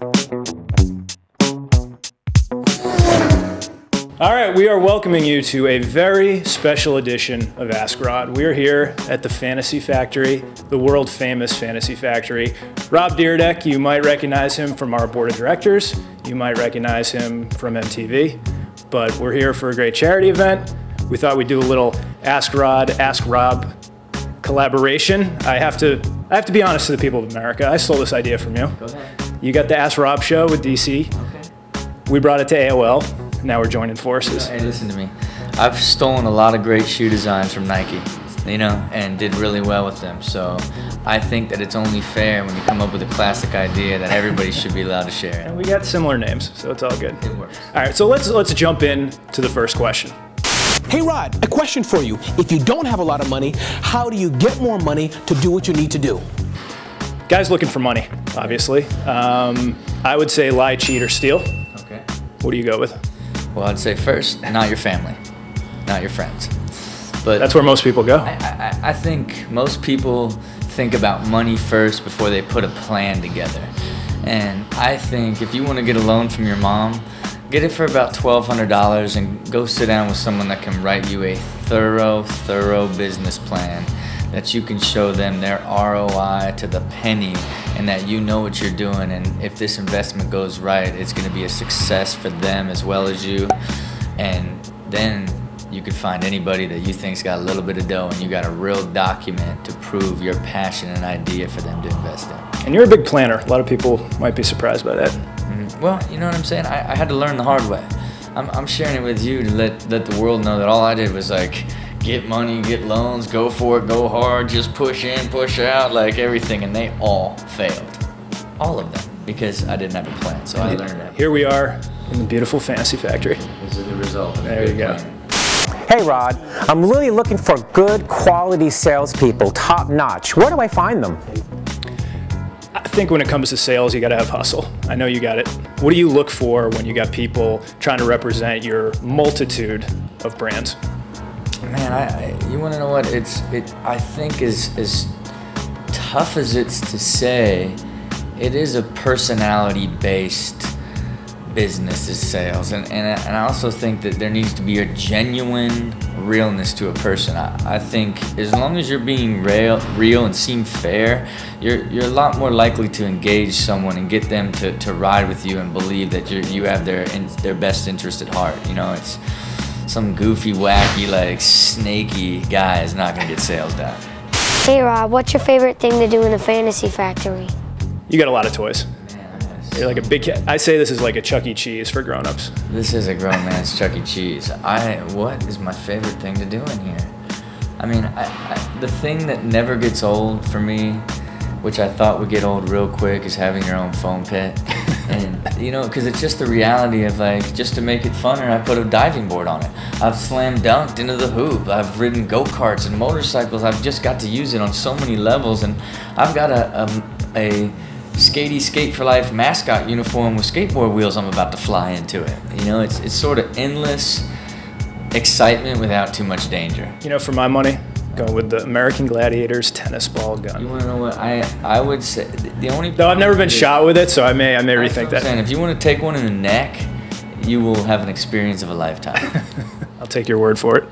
All right, we are welcoming you to a very special edition of Ask Rod. We are here at the Fantasy Factory, the world famous Fantasy Factory. Rob Dyrdek, you might recognize him from our board of directors. You might recognize him from MTV, but we're here for a great charity event. We thought we'd do a little Ask Rod, Ask Rob collaboration. I have to be honest to the people of America. I stole this idea from you. Go ahead. You got the Ask Rob show with DC. Okay. We brought it to AOL. Now we're joining forces. Hey, listen to me. I've stolen a lot of great shoe designs from Nike, and did really well with them. So I think that it's only fair when you come up with a classic idea that everybody should be allowed to share it. And we got similar names, so it's all good. It works. All right, so let's jump in to the first question. Hey Rod, a question for you. If you don't have a lot of money, how do you get more money to do what you need to do? Guys looking for money, obviously. I would say lie, cheat, or steal. Okay. What do you go with? Well, I'd say first, not your family, not your friends. But That's where most people go. I think most people think about money first before they put a plan together. And I think if you want to get a loan from your mom, get it for about $1,200 and go sit down with someone that can write you a thorough business plan that you can show them their ROI to the penny and that you know what you're doing, and if this investment goes right, it's going to be a success for them as well as you. And then you could find anybody that you think's got a little bit of dough and you got a real document to prove your passion and idea for them to invest in. And you're a big planner. A lot of people might be surprised by that. Mm-hmm. Well, you know what I'm saying? I had to learn the hard way. I'm sharing it with you to let the world know that all I did was like get money, get loans, go for it, go hard, just push in, push out, like everything, and they all failed. All of them, because I didn't have a plan, so I learned that. Here we are in the beautiful Fantasy Factory. This is the result of There you go. Hey Rod, I'm really looking for good quality salespeople, top notch. Where do I find them? I think when it comes to sales, you got to have hustle. I know you got it. What do you look for when you got people trying to represent your multitude of brands? Man, you want to know what I think is as tough as it's to say, it is a personality-based business is sales, and I also think that there needs to be a genuine realness to a person. I think as long as you're being real and seem fair, you're a lot more likely to engage someone and get them to ride with you and believe that you have their best interest at heart. It's some goofy, wacky, like snaky guy is not gonna get sales done. Hey Rob, what's your favorite thing to do in the Fantasy Factory? You got a lot of toys. You're like a big cat. I say this is like a Chuck E. Cheese for grown-ups. This is a grown man's Chuck E. Cheese. What is my favorite thing to do in here? I mean, the thing that never gets old for me, which I thought would get old real quick, is having your own foam pit. And, because it's just the reality of like, just to make it funner, I put a diving board on it. I've slam dunked into the hoop. I've ridden go-karts and motorcycles. I've just got to use it on so many levels. And I've got a Skate for Life mascot uniform with skateboard wheels I'm about to fly into it. It's sort of endless excitement without too much danger. For my money, go with the American Gladiators tennis ball gun. You want to know what I would say? The only Though I've never been shot with it, so I may rethink that. If you want to take one in the neck, you will have an experience of a lifetime. I'll take your word for it.